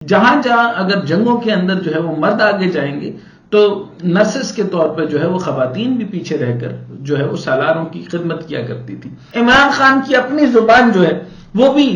جہاں جہاں اگر جنگوں کے اندر جو ہے وہ مرد آگے جائیں گے تو نرسز کے طور پہ جو ہے وہ خواتین بھی پیچھے رہ کر جو ہے وہ سالاروں کی خدمت کیا کرتی تھی۔ عمران خان کی اپنی زبان جو ہے وہ بھی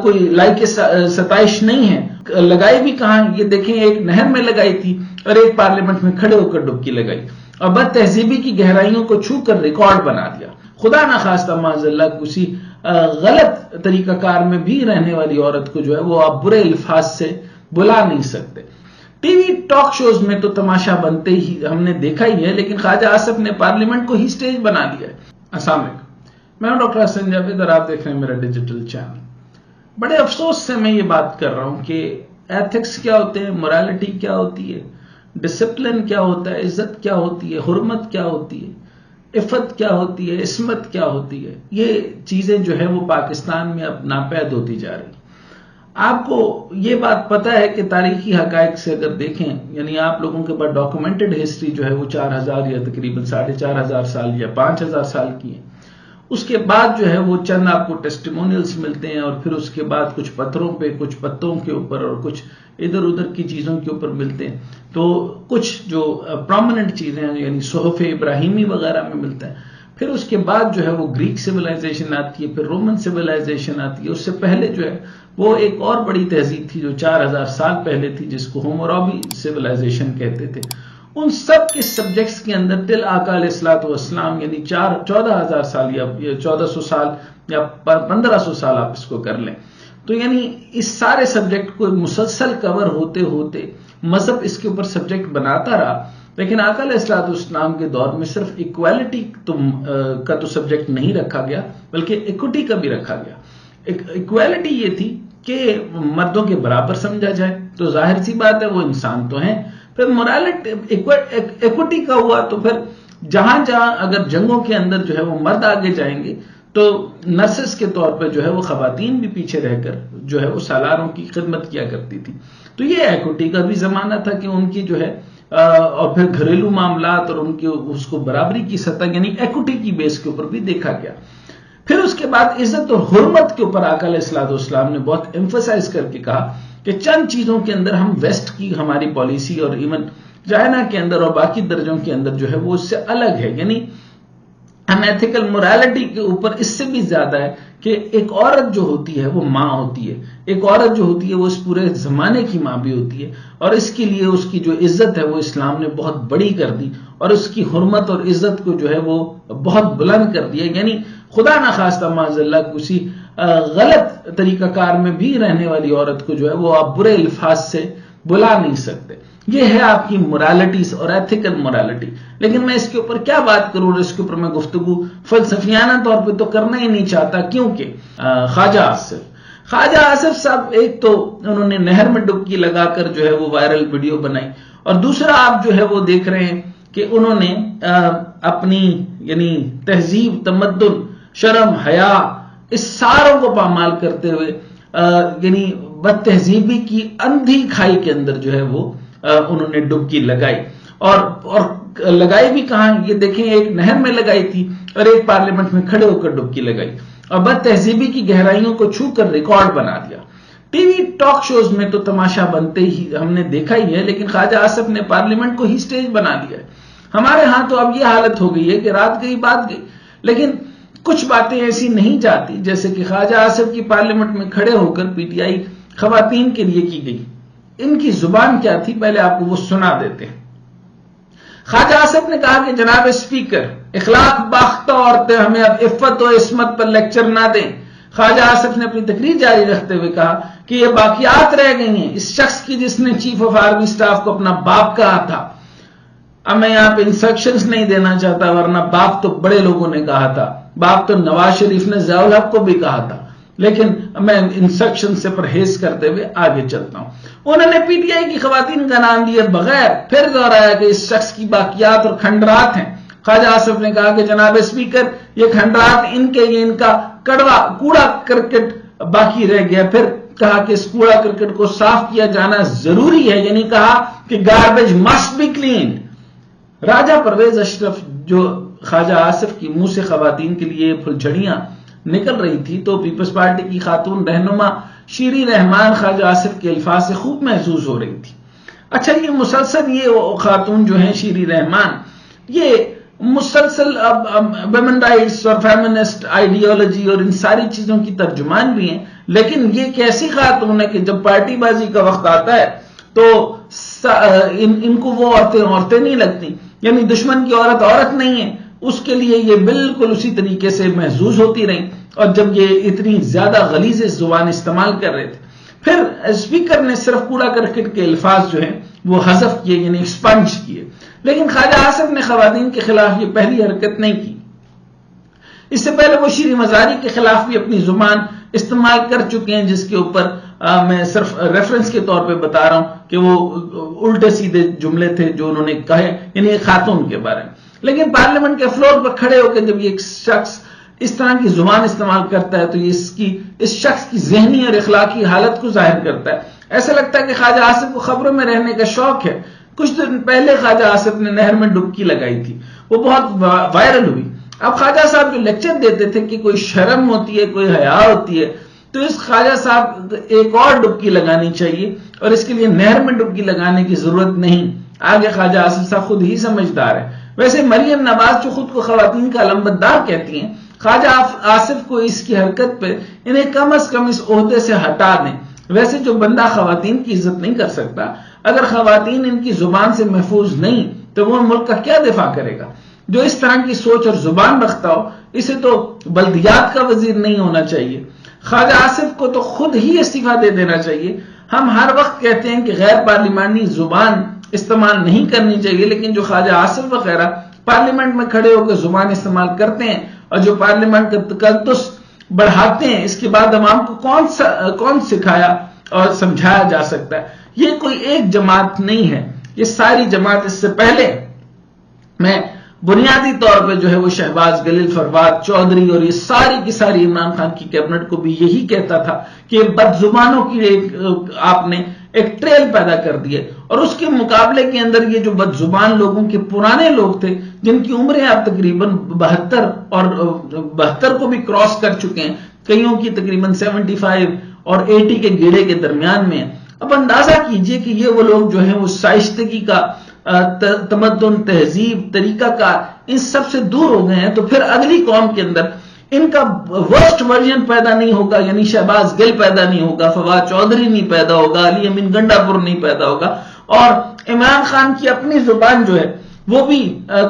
کوئی لائق ستائش نہیں ہے، لگائی بھی کہاں، یہ دیکھیں ایک نہر میں لگائی تھی اور ایک پارلیمنٹ میں کھڑے ہو کر ڈبکی لگائی اور بد تہذیبی کی گہرائیوں کو چھو کر ریکارڈ بنا دیا۔ خدا نخواستہ معاذ اللہ کسی غلط طریقہ کار میں بھی رہنے والی عورت کو جو ہے وہ آپ برے الفاظ سے بلا نہیں سکتے۔ ٹی وی ٹاک شوز میں تو تماشا بنتے ہی ہم نے دیکھا ہی ہے، لیکن خواجہ آصف نے پارلیمنٹ کو ہی سٹیج بنا دیا ہے۔ السلام علیکم، میں ہوں ڈاکٹر حسن جاوید اور آپ دیکھ رہے ہیں میرا ڈیجیٹل چینل۔ بڑے افسوس سے میں یہ بات کر رہا ہوں کہ ایتھکس کیا ہوتے ہیں، موریلٹی کیا ہوتی ہے، ڈسپلن کیا ہوتا ہے، عزت کیا ہوتی ہے، حرمت کیا ہوتی ہے، عفت کیا ہوتی ہے، عصمت کیا ہوتی ہے، یہ چیزیں جو ہے وہ پاکستان میں اب ناپید ہوتی جا رہی ہیں۔ آپ کو یہ بات پتہ ہے کہ تاریخی حقائق سے اگر دیکھیں، یعنی آپ لوگوں کے پاس ڈاکومنٹڈ ہسٹری جو ہے وہ 4000 یا تقریباً 4500 سال یا 5000 سال کی ہے۔ اس کے بعد جو ہے وہ چند آپ کو ٹیسٹیمونیلز ملتے ہیں اور پھر اس کے بعد کچھ پتھروں پہ، کچھ پتوں کے اوپر اور کچھ ادھر ادھر کی چیزوں کے اوپر ملتے ہیں۔ تو کچھ جو پرومیننٹ چیزیں ہیں یعنی صحف ابراہیمی وغیرہ میں ملتا ہے۔ پھر اس کے بعد جو ہے وہ گریک سویلائزیشن آتی ہے، پھر رومن سویلائزیشن آتی ہے۔ اس سے پہلے جو ہے وہ ایک اور بڑی تہذیب تھی جو 4000 سال پہلے تھی، جس کو ہومورابی سویلائزیشن کہتے تھے۔ ان سب کے سبجیکٹس کے اندر تل آقا علیہ الصلوۃ والسلام یعنی 14,000 سال یا 1400 سال یا 1500 سال آپ اس کو کر لیں، تو یعنی اس سارے سبجیکٹ کو مسلسل کور ہوتے ہوتے مذہب اس کے اوپر سبجیکٹ بناتا رہا۔ لیکن آقا علیہ الصلوۃ والسلام کے دور میں صرف ایکویلٹی کا تو سبجیکٹ نہیں رکھا گیا بلکہ ایکوٹی کا بھی رکھا گیا۔ ایکویلٹی یہ تھی کہ مردوں کے برابر سمجھا جائے، تو ظاہر سی بات ہے وہ انسان تو ہیں۔ پھر موریلٹی ایکوٹی کا ہوا تو پھر جہاں جہاں اگر جنگوں کے اندر جو ہے وہ مرد آگے جائیں گے تو نرسز کے طور پہ جو ہے وہ خواتین بھی پیچھے رہ کر جو ہے وہ سالاروں کی خدمت کیا کرتی تھی۔ تو یہ ایکوٹی کا بھی زمانہ تھا کہ ان کی جو ہے اور پھر گھریلو معاملات اور ان کی اس کو برابری کی سطح یعنی ایکوٹی کی بیس کے اوپر بھی دیکھا گیا۔ پھر اس کے بعد عزت اور حرمت کے اوپر آقا علیہ الصلوۃ والسلام نے بہت ایمفسائز کر کے کہا کہ چند چیزوں کے اندر ہم ویسٹ کی ہماری پالیسی اور ایون چائنا کے اندر اور باقی درجوں کے اندر جو ہے وہ اس سے الگ ہے، یعنی ہم ایتھیکل موریلٹی کے اوپر اس سے بھی زیادہ ہے کہ ایک عورت جو ہوتی ہے وہ ماں ہوتی ہے، ایک عورت جو ہوتی ہے وہ اس پورے زمانے کی ماں بھی ہوتی ہے، اور اس کے لیے اس کی جو عزت ہے وہ اسلام نے بہت بڑی کر دی اور اس کی حرمت اور عزت کو جو ہے وہ بہت بلند کر دیا۔ یعنی خدا نخواستہ معاذ اللہ کسی غلط طریقہ کار میں بھی رہنے والی عورت کو جو ہے وہ آپ برے الفاظ سے بلا نہیں سکتے۔ یہ ہے آپ کی موریلٹیز اور ایتھیکل موریلٹی۔ لیکن میں اس کے اوپر کیا بات کروں اور اس کے اوپر میں گفتگو فلسفیانہ طور پہ تو کرنا ہی نہیں چاہتا، کیونکہ خواجہ آصف صاحب ایک تو انہوں نے نہر میں ڈبکی لگا کر جو ہے وہ وائرل ویڈیو بنائی، اور دوسرا آپ جو ہے وہ دیکھ رہے ہیں کہ انہوں نے اپنی یعنی تہذیب، تمدن، شرم، حیا اس ساروں کو پامال کرتے ہوئے یعنی بد تہذیبی کی اندھی کھائی کے اندر جو ہے وہ انہوں نے ڈبکی لگائی اور لگائی بھی کہاں، یہ دیکھیں ایک نہر میں لگائی تھی اور ایک پارلیمنٹ میں کھڑے ہو کر ڈبکی لگائی اور بد تہذیبی کی گہرائیوں کو چھو کر ریکارڈ بنا دیا۔ ٹی وی ٹاک شوز میں تو تماشا بنتے ہی ہم نے دیکھا ہی ہے، لیکن خواجہ آصف نے پارلیمنٹ کو ہی سٹیج بنا دیا ہے۔ ہمارے ہاں تو اب یہ حالت ہو گئی ہے کہ رات گئی بات گئی، لیکن کچھ باتیں ایسی نہیں جاتی جیسے کہ خواجہ آصف کی پارلیمنٹ میں کھڑے ہو کر پی ٹی آئی خواتین کے لیے کی گئی۔ ان کی زبان کیا تھی پہلے آپ کو وہ سنا دیتے ہیں۔ خواجہ آصف نے کہا کہ جناب اسپیکر، اخلاق باختہ عورتیں ہمیں اب عفت و عصمت پر لیکچر نہ دیں۔ خواجہ آصف نے اپنی تقریر جاری رکھتے ہوئے کہا کہ یہ باقیات رہ گئی ہیں اس شخص کی جس نے چیف آف آرمی سٹاف کو اپنا باپ کہا تھا۔ اب میں یہاں پہ انسٹرکشنز نہیں دینا چاہتا، ورنہ باپ تو بڑے لوگوں نے کہا تھا، باپ تو نواز شریف نے ضیاء الحق کو بھی کہا تھا، لیکن میں انسٹرکشن سے پرہیز کرتے ہوئے آگے چلتا ہوں۔ انہوں نے پی ٹی آئی کی خواتین کا نام لیے بغیر پھر دہرایا کہ اس شخص کی باقیات اور کھنڈرات ہیں۔ خواجہ آصف نے کہا کہ جناب اسپیکر، یہ کھنڈرات ان کے، یہ ان کا کوڑا کرکٹ باقی رہ گیا۔ پھر کہا کہ اس کوڑا کرکٹ کو صاف کیا جانا ضروری ہے، یعنی کہا کہ گاربیج مسٹ بی کلینڈ۔ راجہ پرویز اشرف جو خواجہ آصف کی منہ سے خواتین کے لیے پھلجھڑیاں نکل رہی تھی، تو پیپلز پارٹی کی خاتون رہنما شیریں رحمان خواجہ آصف کے الفاظ سے خوب محسوس ہو رہی تھی۔ اچھا یہ مسلسل یہ خاتون جو ہیں شیریں رحمان، یہ مسلسل ویمن رائٹس اور فیمنسٹ آئیڈیالوجی اور ان ساری چیزوں کی ترجمان بھی ہیں، لیکن یہ ایک ایسی خاتون ہے کہ جب پارٹی بازی کا وقت آتا ہے تو ان کو وہ عورتیں نہیں لگتی، یعنی دشمن کی عورت عورت نہیں ہے، اس کے لیے یہ بالکل اسی طریقے سے محسوس ہوتی رہیں۔ اور جب یہ اتنی زیادہ غلیظ زبان استعمال کر رہے تھے، پھر اسپیکر نے صرف کوڑا کرکٹ کے الفاظ جو ہیں وہ حذف کیے، یعنی ایکسپنج کیے، لیکن خواجہ آصف نے خواتین کے خلاف یہ پہلی حرکت نہیں کی۔ اس سے پہلے وہ شیریں مزاری کے خلاف بھی اپنی زبان استعمال کر چکے ہیں، جس کے اوپر میں صرف ریفرنس کے طور پہ بتا رہا ہوں کہ وہ الٹے سیدھے جملے تھے جو انہوں نے کہے، یعنی ایک خاتون کے بارے میں۔ لیکن پارلیمنٹ کے فلور پر کھڑے ہو کے جب یہ ایک شخص اس طرح کی زبان استعمال کرتا ہے تو یہ اس شخص کی ذہنی اور اخلاقی حالت کو ظاہر کرتا ہے۔ ایسا لگتا ہے کہ خواجہ آصف کو خبروں میں رہنے کا شوق ہے۔ کچھ دن پہلے خواجہ آصف نے نہر میں ڈبکی لگائی تھی، وہ بہت وائرل ہوئی۔ اب خواجہ صاحب جو لیکچر دیتے تھے کہ کوئی شرم ہوتی ہے، کوئی حیا ہوتی ہے، تو اس خواجہ صاحب ایک اور ڈبکی لگانی چاہیے اور اس کے لیے نہر میں ڈبکی لگانے کی ضرورت نہیں۔ آگے خواجہ آصف صاحب خود ہی سمجھدار ہے۔ ویسے مریم نواز جو خود کو خواتین کا علمبردار کہتی ہیں، خواجہ آصف کو اس کی حرکت پہ انہیں کم از کم اس عہدے سے ہٹا دیں۔ ویسے جو بندہ خواتین کی عزت نہیں کر سکتا، اگر خواتین ان کی زبان سے محفوظ نہیں تو وہ ملک کا کیا دفاع کرے گا؟ جو اس طرح کی سوچ اور زبان رکھتا ہو اسے تو بلدیات کا وزیر نہیں ہونا چاہیے۔ خواجہ آصف کو تو خود ہی استعفیٰ دے دینا چاہیے۔ ہم ہر وقت کہتے ہیں کہ غیر پارلیمانی زبان استعمال نہیں کرنی چاہیے، لیکن جو خواجہ آصف وغیرہ پارلیمنٹ میں کھڑے ہو کے زبان استعمال کرتے ہیں اور جو پارلیمنٹ کا تقدس بڑھاتے ہیں، اس کے بعد عوام کو کون سکھایا اور سمجھایا جا سکتا ہے؟ یہ کوئی ایک جماعت نہیں ہے، یہ ساری جماعت۔ اس سے پہلے میں بنیادی طور پہ جو ہے وہ شہباز گلیل، فرواد چودھری اور یہ ساری کی ساری عمران خان کی کیبنٹ کو بھی یہی کہتا تھا کہ بد زبانوں کی آپ نے ایک ٹریل پیدا کر دی ہے، اور اس کے مقابلے کے اندر یہ جو بد زبان لوگوں کے پرانے لوگ تھے جن کی عمریں اب تقریباً 72 اور 72 کو بھی کراس کر چکے ہیں، کئیوں کی تقریباً 75 اور 80 کے گیڑے کے درمیان میں ہیں۔ اب اندازہ کیجئے کہ یہ وہ لوگ جو ہیں وہ شائستگی کا، تمدن، تہذیب، طریقہ کار، ان سب سے دور ہو گئے ہیں، تو پھر اگلی قوم کے اندر ان کا ورسٹ ورژن پیدا نہیں ہوگا، یعنی شہباز گل پیدا نہیں ہوگا، فواد چودھری نہیں پیدا ہوگا، علی امین گنڈا پور نہیں پیدا ہوگا، اور عمران خان کی اپنی زبان جو ہے وہ بھی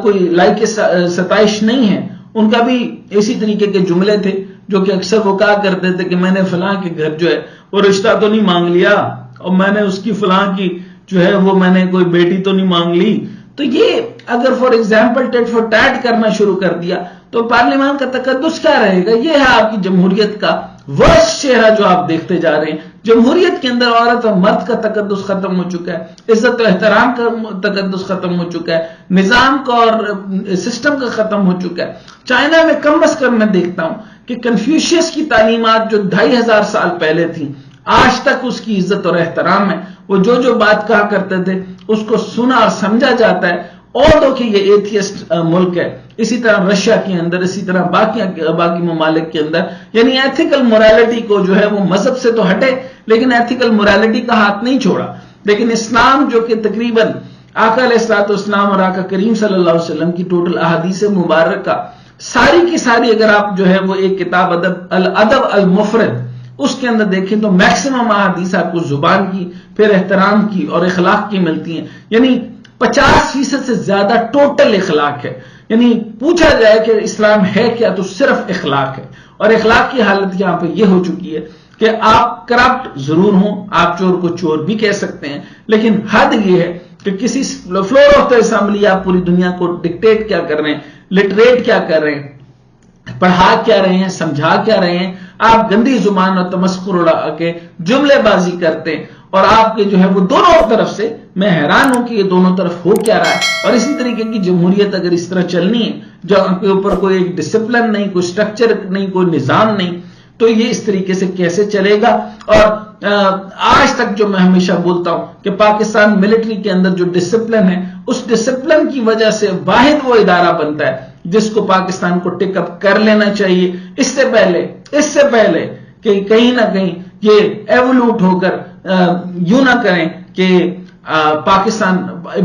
کوئی لائق ستائش نہیں ہے۔ ان کا بھی اسی طریقے کے جملے تھے جو کہ اکثر وہ کہا کرتے تھے کہ میں نے فلاں کے گھر جو ہے وہ رشتہ تو نہیں مانگ لیا، اور میں نے اس کی فلاں کی جو ہے وہ میں نے کوئی بیٹی تو نہیں مانگ لی۔ تو یہ اگر for example tit for tat کرنا شروع کر دیا تو پارلیمان کا تقدس کیا رہے گا؟ یہ ہے آپ کی جمہوریت کا ورسٹ چہرہ جو آپ دیکھتے جا رہے ہیں۔ جمہوریت کے اندر عورت اور مرد کا تقدس ختم ہو چکا ہے، عزت و احترام کا تقدس ختم ہو چکا ہے، نظام کا اور سسٹم کا ختم ہو چکا ہے۔ چائنا میں کم از کم میں دیکھتا ہوں کہ کنفیوشیس کی تعلیمات جو 2500 سال پہلے تھیں، آج تک اس کی عزت اور احترام ہے۔ وہ جو بات کہا کرتے تھے اس کو سنا اور سمجھا جاتا ہے، اور دو کہ یہ ایتھیسٹ ملک ہے۔ اسی طرح رشیا کے اندر، اسی طرح باقی ممالک کے اندر، یعنی ایتھیکل موریلٹی کو جو ہے وہ مذہب سے تو ہٹے لیکن ایتھیکل موریلٹی کا ہاتھ نہیں چھوڑا۔ لیکن اسلام جو کہ تقریباً آقا علیہ الصلوۃ والسلام اور آقا کریم صلی اللہ علیہ وسلم کی ٹوٹل احادیث مبارکہ ساری کی ساری اگر آپ جو ہے وہ ایک کتاب الادب المفرد اس کے اندر دیکھیں تو میکسیمم احادیث آپ کو زبان کی، پھر احترام کی اور اخلاق کی ملتی ہیں، یعنی 50% سے زیادہ ٹوٹل اخلاق ہے۔ یعنی پوچھا جائے کہ اسلام ہے کیا تو صرف اخلاق ہے، اور اخلاق کی حالت یہاں پہ یہ ہو چکی ہے کہ آپ کرپٹ ضرور ہوں، آپ چور کو چور بھی کہہ سکتے ہیں، لیکن حد یہ ہے کہ کسی فلور آف دا اسمبلی آپ پوری دنیا کو ڈکٹیٹ کیا کر رہے ہیں، لٹریٹ کیا کر رہے ہیں، پڑھا کیا رہے ہیں، سمجھا کیا رہے ہیں، آپ گندی زبان اور تمسخر اڑا کے جملے بازی کرتے ہیں، اور آپ کے جو ہے وہ دونوں طرف سے میں حیران ہوں کہ یہ دونوں طرف ہو کیا رہا ہے۔ اور اسی طریقے کی جمہوریت اگر اس طرح چلنی ہے جہاں کے اوپر کوئی ایک ڈسپلن نہیں، کوئی سٹرکچر نہیں، کوئی نظام نہیں، تو یہ اس طریقے سے کیسے چلے گا؟ اور آج تک جو میں ہمیشہ بولتا ہوں کہ پاکستان ملٹری کے اندر جو ڈسپلن ہے، اس ڈسپلن کی وجہ سے واحد وہ ادارہ بنتا ہے جس کو پاکستان کو ٹک اپ کر لینا چاہیے، اس سے پہلے کہ کہیں نہ کہیں یہ ایوولوٹ ہو کر یوں نہ کریں کہ پاکستان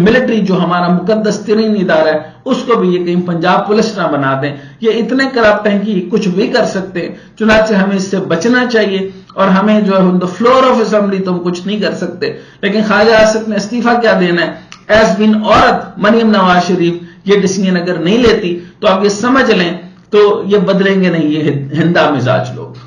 ملٹری جو ہمارا مقدس ترین ادارہ ہے اس کو بھی یہ کہیں پنجاب پولیس نہ بنا دیں. یہ اتنے کرپٹ ہیں کہ کچھ بھی کر سکتے ہیں. چنانچہ ہمیں اس سے بچنا چاہیے اور ہمیں جو ہے آن دا فلور آف اسمبلی تو ہم کچھ نہیں کر سکتے. لیکن خواجہ آصف نے استعفیٰ کیا دینا ہے؟ ایز بین عورت مریم نواز شریف یہ ڈیسیژن اگر نہیں لیتی تو آپ یہ سمجھ لیں تو یہ بدلیں گے نہیں یہ ہندا مزاج لوگ.